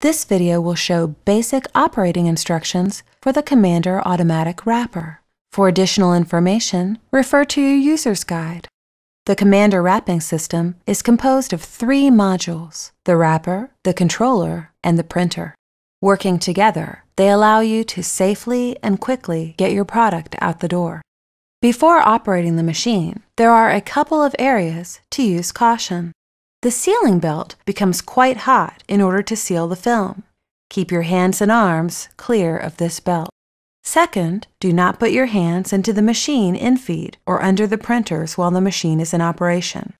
This video will show basic operating instructions for the Commander Automatic Wrapper. For additional information, refer to your user's guide. The Commander wrapping system is composed of 3 modules: the wrapper, the controller, and the printer. Working together, they allow you to safely and quickly get your product out the door. Before operating the machine, there are a couple of areas to use caution. The sealing belt becomes quite hot in order to seal the film. Keep your hands and arms clear of this belt. Second, do not put your hands into the machine infeed or under the printers while the machine is in operation.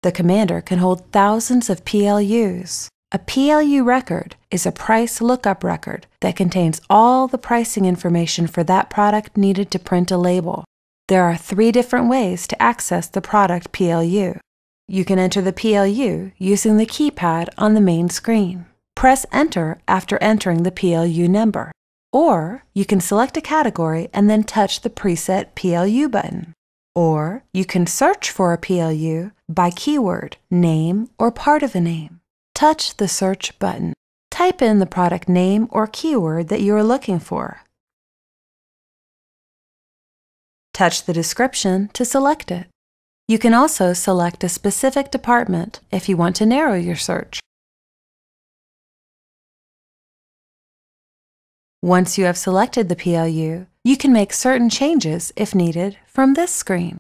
The Commander can hold thousands of PLUs. A PLU record is a price lookup record that contains all the pricing information for that product needed to print a label. There are 3 different ways to access the product PLU. You can enter the PLU using the keypad on the main screen. Press Enter after entering the PLU number. Or you can select a category and then touch the preset PLU button. Or you can search for a PLU by keyword, name, or part of a name. Touch the Search button. Type in the product name or keyword that you are looking for. Touch the description to select it. You can also select a specific department if you want to narrow your search. Once you have selected the PLU, you can make certain changes, if needed, from this screen.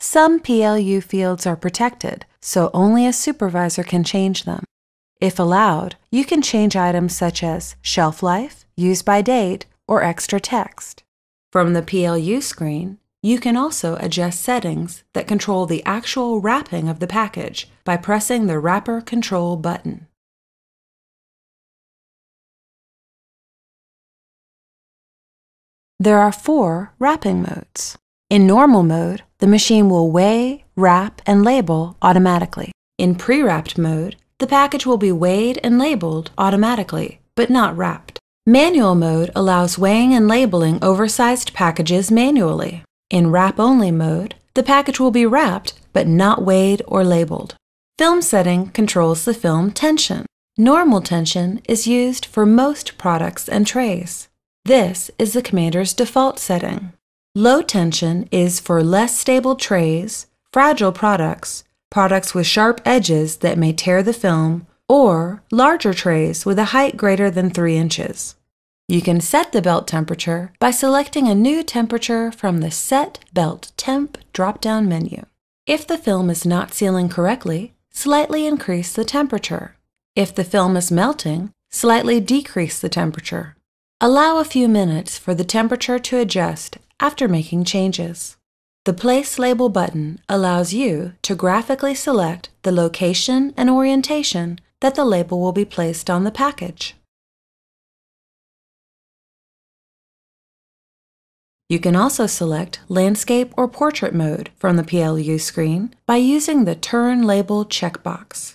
Some PLU fields are protected, so only a supervisor can change them. If allowed, you can change items such as shelf life, use by date, or extra text. From the PLU screen, you can also adjust settings that control the actual wrapping of the package by pressing the Wrapper Control button. There are 4 wrapping modes. In normal mode, the machine will weigh, wrap, and label automatically. In pre-wrapped mode, the package will be weighed and labeled automatically, but not wrapped. Manual mode allows weighing and labeling oversized packages manually. In wrap-only mode, the package will be wrapped but not weighed or labeled. Film setting controls the film tension. Normal tension is used for most products and trays. This is the Commander's default setting. Low tension is for less stable trays, fragile products, products with sharp edges that may tear the film, or larger trays with a height greater than 3 inches. You can set the belt temperature by selecting a new temperature from the Set Belt Temp drop-down menu. If the film is not sealing correctly, slightly increase the temperature. If the film is melting, slightly decrease the temperature. Allow a few minutes for the temperature to adjust after making changes. The Place Label button allows you to graphically select the location and orientation that the label will be placed on the package. You can also select Landscape or Portrait mode from the PLU screen by using the Turn Label checkbox.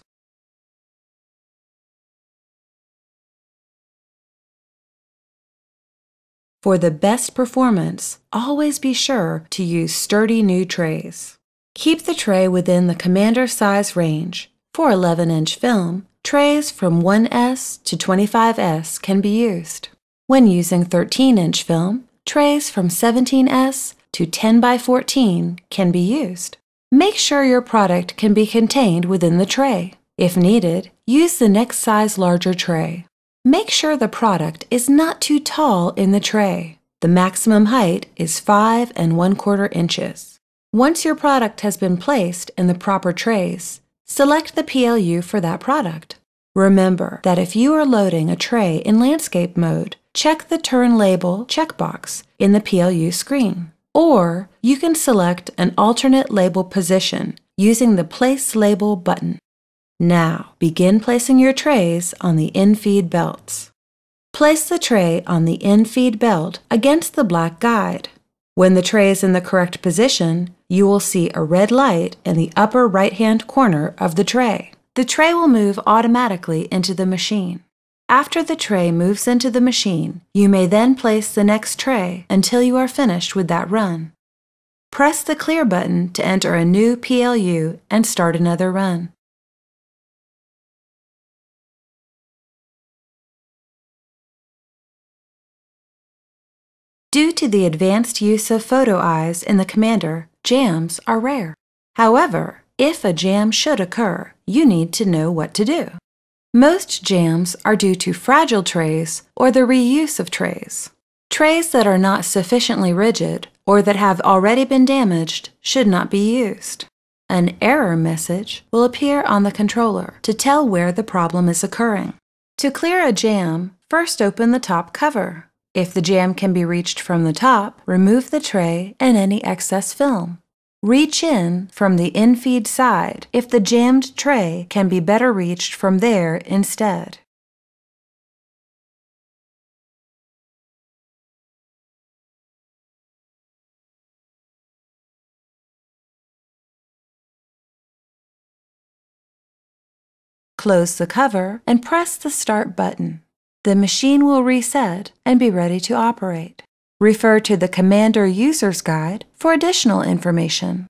For the best performance, always be sure to use sturdy new trays. Keep the tray within the Commander size range. For 11-inch film, trays from 1S to 25S can be used. When using 13-inch film, trays from 17S to 10x14 can be used. Make sure your product can be contained within the tray. If needed, use the next size larger tray. Make sure the product is not too tall in the tray. The maximum height is 5 1/4 inches. Once your product has been placed in the proper trays, select the PLU for that product. Remember that if you are loading a tray in landscape mode, check the Turn Label checkbox in the PLU screen. Or you can select an alternate label position using the Place Label button. Now, begin placing your trays on the infeed belts. Place the tray on the infeed belt against the black guide. When the tray is in the correct position, you will see a red light in the upper right-hand corner of the tray. The tray will move automatically into the machine. After the tray moves into the machine, you may then place the next tray until you are finished with that run. Press the Clear button to enter a new PLU and start another run. Due to the advanced use of photo eyes in the Commander, jams are rare. However, if a jam should occur, you need to know what to do. Most jams are due to fragile trays or the reuse of trays. Trays that are not sufficiently rigid or that have already been damaged should not be used. An error message will appear on the controller to tell where the problem is occurring. To clear a jam, first open the top cover. If the jam can be reached from the top, remove the tray and any excess film. Reach in from the infeed side if the jammed tray can be better reached from there instead. Close the cover and press the Start button. The machine will reset and be ready to operate. Refer to the Commander User's Guide for additional information.